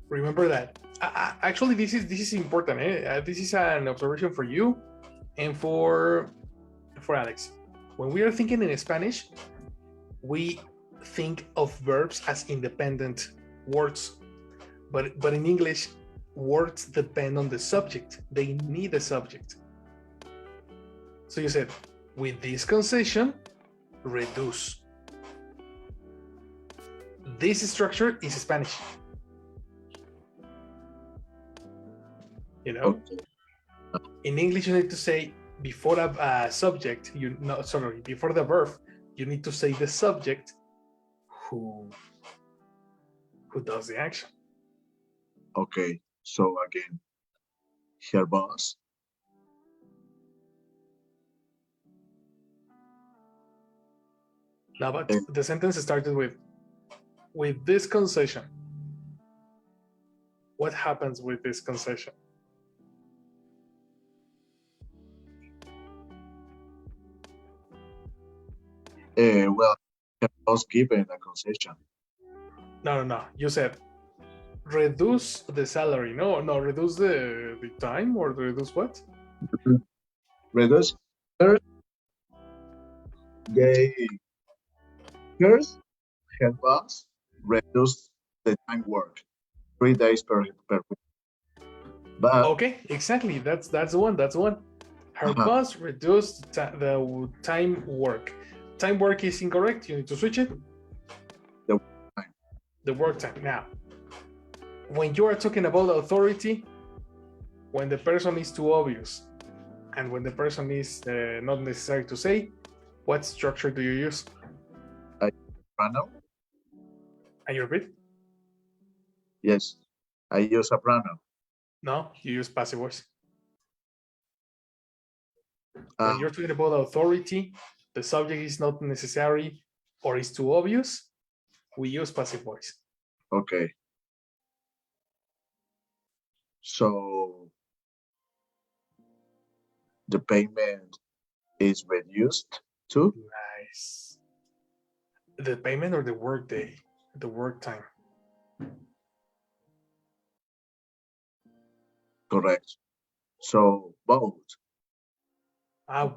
Remember that. Actually, this is important. This is an observation for you and for Alex. When we are thinking in Spanish, we think of verbs as independent words, but in English, words depend on the subject. They need a subject. So you said With this concession, reduce. This structure is Spanish. You know, Okay. in English, you need to say before a subject, before the verb, you need to say the subject who does the action. Okay. So again, her boss. Now, but the sentence started with this concession. What happens with this concession? Well, her boss given a concession. No. You said reduce the salary. No, reduce the time, or reduce what? Reduce. First, her boss reduced the time work 3 days per week. But Okay, exactly. That's the one. Her boss reduced the time work. Time work is incorrect. You need to switch it. The work time. Now, when you are talking about authority, when the person is too obvious, and when the person is not necessary to say, what structure do you use? pronoun? And you repeat? Yes, I use a pronoun. No, you use passive voice. Ah, When you're talking about authority, the subject is not necessary or is too obvious, we use passive voice. okay. So the payment is reduced to? Nice. The payment or the work day, the work time? Correct. So both.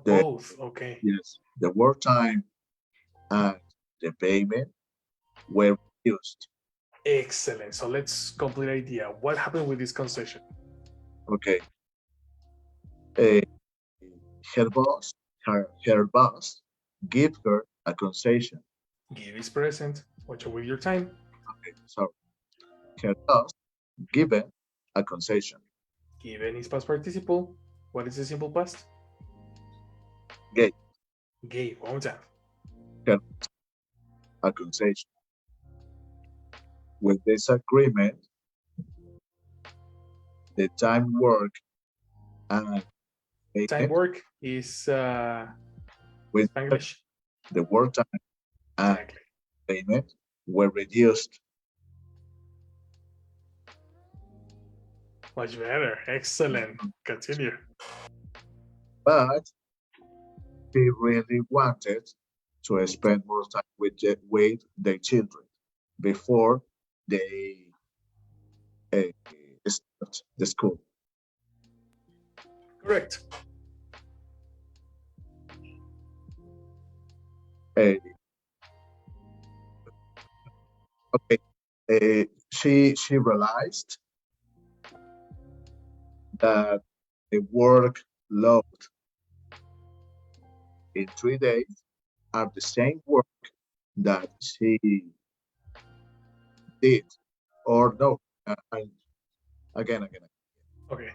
Both. Okay. Yes, the work time and the payment were reduced. Excellent. So let's complete idea. What happened with this concession? Okay. Her boss gave her a concession. Give is present. Watch with your time. Okay, sorry. Her boss given a concession. Given is past participle. What is the simple past? Gave. Gave. One more time. A concession. With this agreement, the time work and payment, Time work is with Spanglish. the work time and Exactly. payment were reduced. Much better. Excellent. Continue. But she really wanted to spend more time with their children before they start the school. Correct. Okay. She realized that the workload in 3 days are the same work that she did, or no, again. Okay.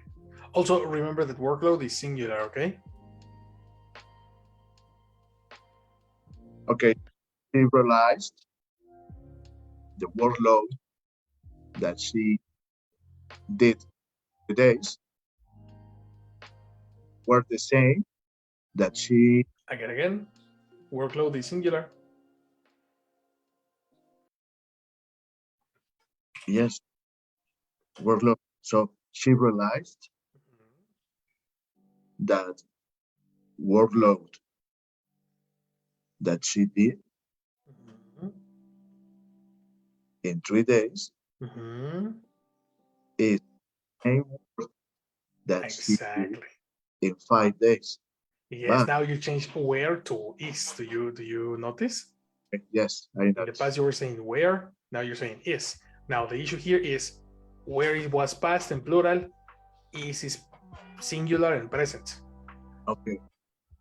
Also, remember that workload is singular, okay? Okay, she realized the workload that she did 2 days were the same that she. Again. Workload is singular. Yes, workload. So she realized that workload that she did in 3 days is the same work that she did in 5 days. Yes, But now you change where to is. Do you notice? yes, I In the noticed. past you were saying where, now you're saying is. Now the issue here is where it was past and plural, is singular and present. Okay,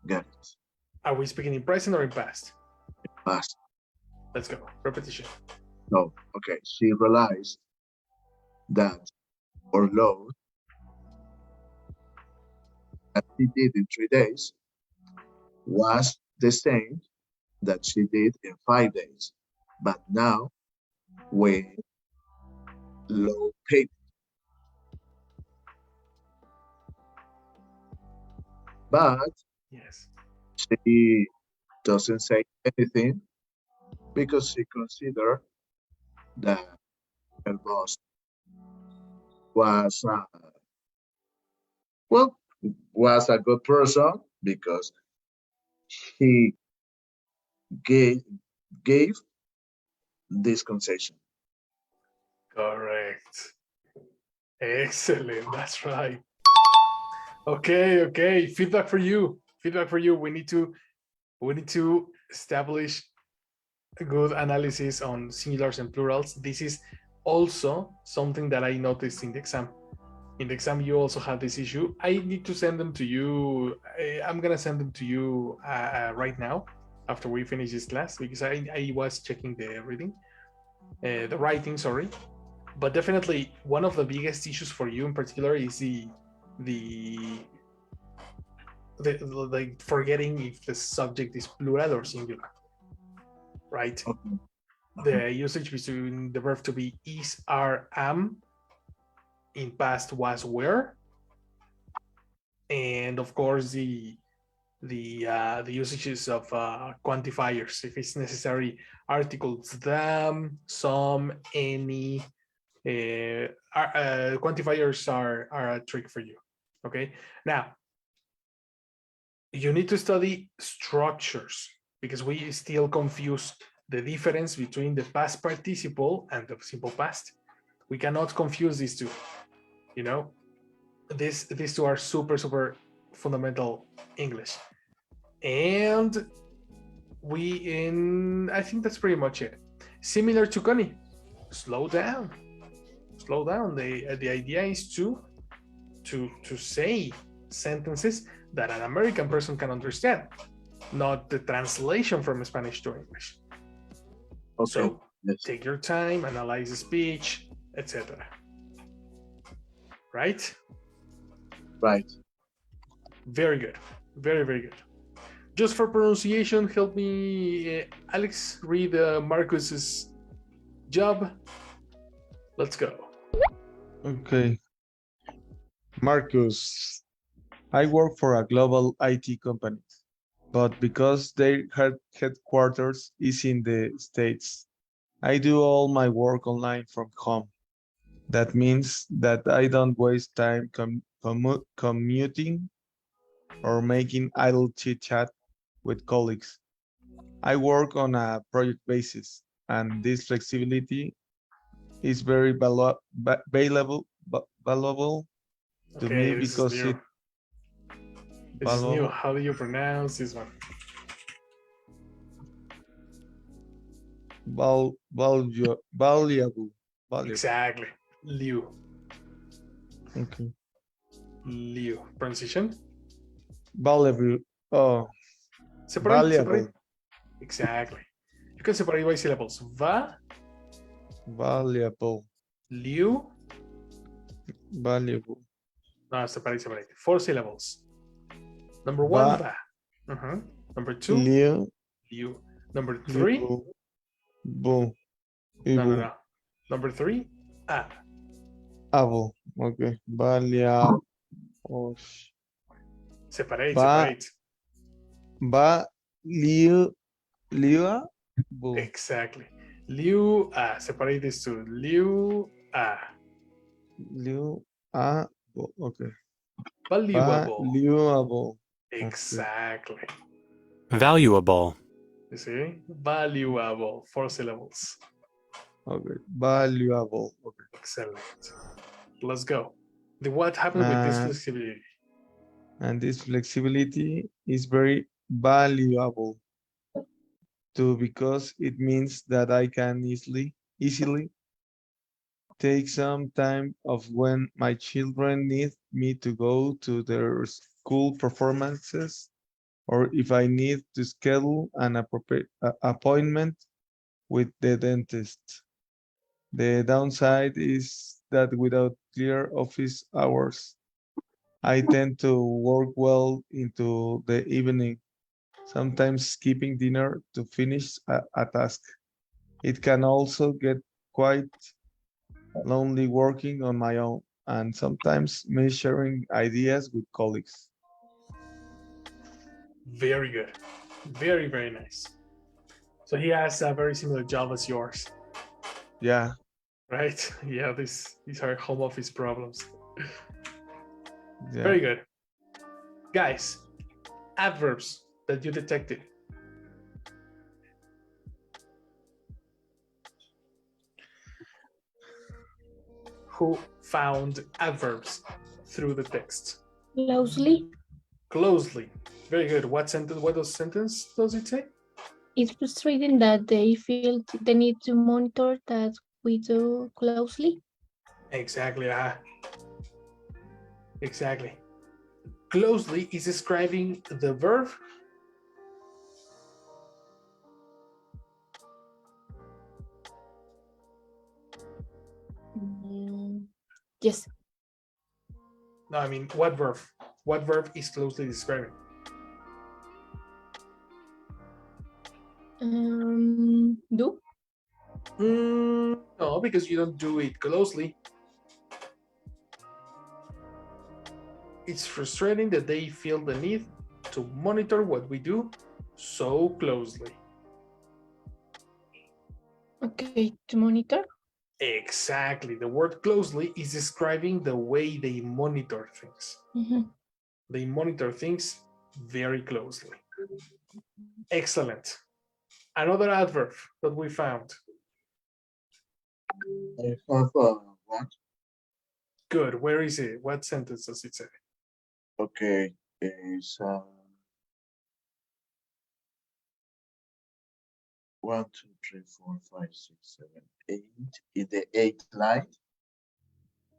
got it. Are we speaking in present or in past? past. Let's go. Repetition. No, okay. She realized that her load that she did in 3 days was the same that she did in 5 days, but now with low pay. But Yes. she doesn't say anything because she considered that her boss was well was a good person because he gave gave this concession. Correct. Excellent. That's right. Okay. Feedback for you. Feedback for you. We need to establish a good analysis on singulars and plurals. This is also something that I noticed in the exam. In the exam, you also have this issue. I need to send them to you. I'm gonna send them to you right now after we finish this class because I was checking the reading, the writing. Sorry, but definitely one of the biggest issues for you in particular is the like forgetting if the subject is plural or singular, right? Okay. The usage between the verb to be is, are, am in past was, were, and of course the usages of quantifiers if it's necessary, articles, them, some, any. Quantifiers are a trick for you. Okay, now you need to study structures because we still confuse the difference between the past participle and the simple past. We cannot confuse these two. You know, these two are super fundamental English. And I think that's pretty much it. Similar to Connie, slow down. The idea is to say sentences that an American person can understand, not the translation from Spanish to English. Okay. So Yes. take your time, analyze the speech, etc. Right? Right. Very good. Very good. Just for pronunciation, help me, Alex, read Marcus's job. Let's go. Okay. Marcus, I work for a global IT company, but because their headquarters is in the States, I do all my work online from home. That means that I don't waste time commuting or making idle chit chat with colleagues. I work on a project basis, and this flexibility is very valuable to me Okay, this is because new. it This is new. valuable How do you pronounce this one? valuable. Exactly. Liu. Okay. Liu. Pronunciation? Valuable. Oh, Separate. valuable. Exactly. You can separate by syllables. Valuable. Liu. Valuable. No, separate. 4 syllables. Number 1, va. Number 2, Liu. liu. Number 3, Bo. no. Number 3, a. Able. Okay. Valuable. Separate. Liu. Exactly. Liu, a. Separate these two. Liu, a. Okay. Valuable. Valuable. Exactly. Valuable. You see? Valuable. 4 syllables. Okay. Valuable. Okay. Excellent. Let's go. What happened with this flexibility? And this flexibility is very valuable too because it means that I can easily take some time off when my children need me to go to their school performances or if I need to schedule an appointment with the dentist. The downside is that without clear office hours, I tend to work well into the evening, sometimes skipping dinner to finish a task. It can also get quite lonely working on my own, and sometimes me sharing ideas with colleagues. Very good. Very, very nice. So he has a very similar job as yours, Yeah, right? Yeah, these are home office problems. yeah. Very good. Guys, adverbs that you detected. Who found adverbs through the text? Closely. Closely. Very good. What sentence? What sentence does it say? It's frustrating that they feel the need to monitor that we do closely. Exactly. Exactly. Closely is describing the verb. Yes. No, I mean, what verb? What verb is closely describing? Do. No, because you don't do it closely. It's frustrating that they feel the need to monitor what we do so closely. Okay, to monitor. Exactly. The word closely is describing the way they monitor things. They monitor things very closely. Excellent. Another adverb that we found. I have one. Good. Where is it? What sentence does it say? Okay, it's 1, 2, 3, 4, 5, 6, 7, 8. In the 8th line,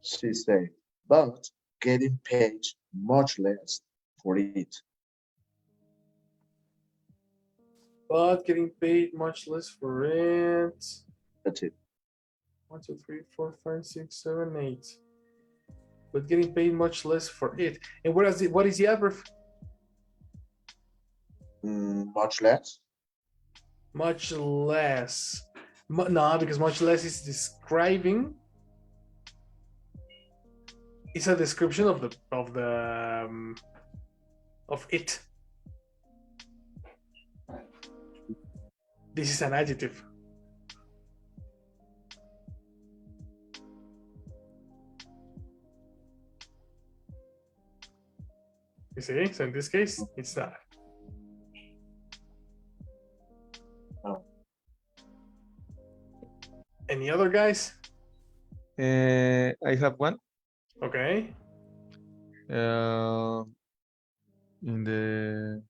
she said, but getting paid much less for it. But getting paid much less for it. That's it. 1, 2, 3, 4, 5, 6, 7, 8. But getting paid much less for it. And what is the adverb? Much less. Much less. No, because much less is describing. It's a description of it. This is an adjective. You see? So in this case, it's not. No. Any other guys? I have one. Okay. In the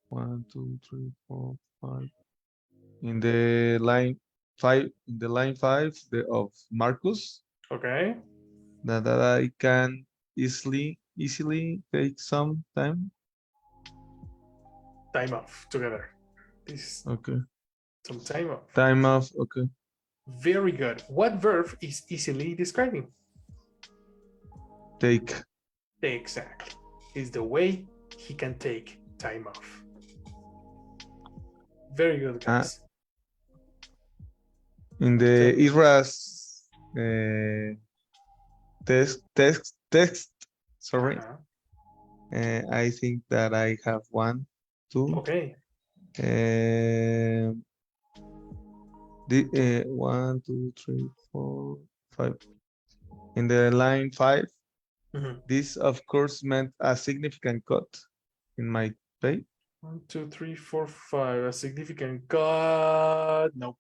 1, 2, 3, 4, 5. In the line 5, of Marcus, Okay. that I can easily take some time. Time off together. This Okay. some time off. Time off. Okay. Very good. What verb is easily describing? Take. Exactly. Is the way he can take time off. Very good, guys. In the IRAS text. Sorry. I think that I have one, two. Okay. 1, 2, 3, 4, 5. In the line 5, this of course meant a significant cut in my pay. 1, 2, 3, 4, 5. A significant cut. No.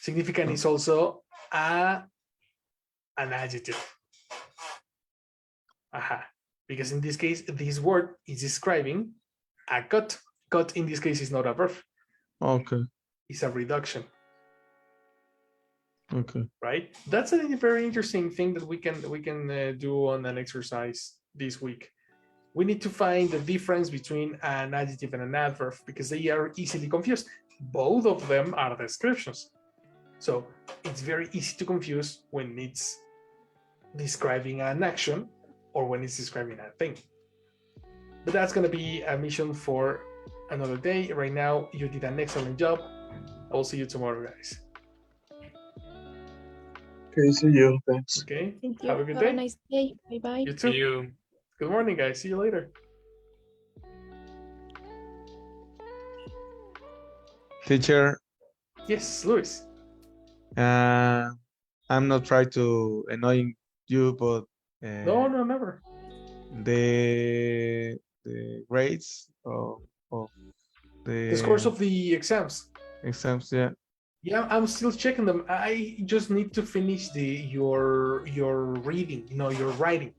Significant is also an adjective. Because in this case, this word is describing a cut. Cut in this case is not a verb. Okay. It's a reduction. Okay. right? That's a very interesting thing that we can do on an exercise this week. We need to find the difference between an adjective and an adverb because they are easily confused. Both of them are descriptions. So it's very easy to confuse when it's describing an action or when it's describing a thing. But that's going to be a mission for another day. Right now, you did an excellent job. I will see you tomorrow, guys. Okay, see you. Thanks. Okay. Thank you. Have a good Have a day. nice day. Bye bye. You too. You. Good morning, guys. See you later. Teacher, Yes, Luis. I'm not trying to annoying you, but No, never. the grades of The scores the of the exams. exams, yeah. Yeah, I'm still checking them. I just need to finish your reading, your writing.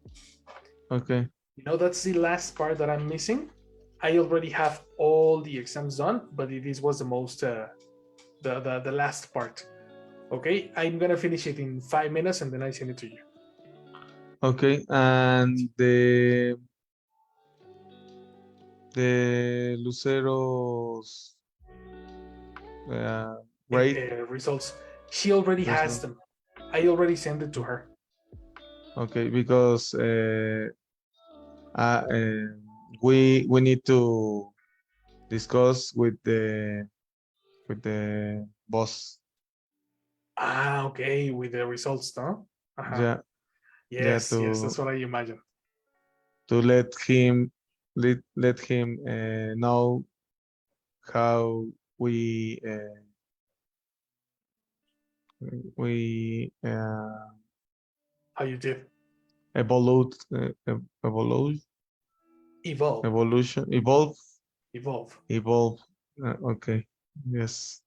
Okay. That's the last part that I'm missing. I already have all the exams done, but this was the most the last part. Okay, I'm gonna finish it in 5 minutes and then I send it to you. Okay, and the Lucero's grade Results. She already has them. I already sent it to her. Okay, because we need to discuss with the boss. Okay, with the results, no? Yeah, Yes, to that's what I imagine. to let him know how we How you did. evolve Evolve. evolution evolve. Evolve. Okay, yes.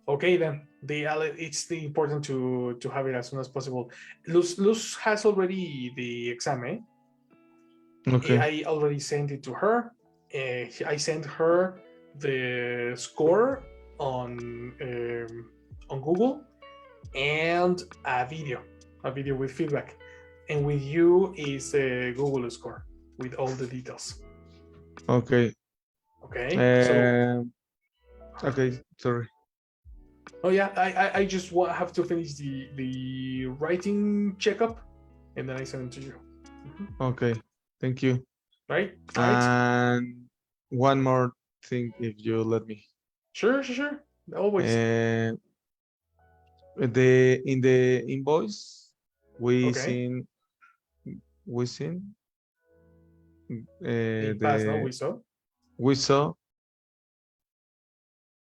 Okay, then it's the important to have it as soon as possible. Luz has already the exam, eh? Okay. I already sent it to her. I sent her the score on Google and a video with feedback. And with you is a Google score with all the details. Okay. Okay. So. Okay. Sorry. Oh yeah, I just have to finish the writing checkup, and then I send it to you. Okay. Thank you. Right. And one more thing, if you let me. Sure. Always. In the invoice we Okay. seen The past, no, we saw. we saw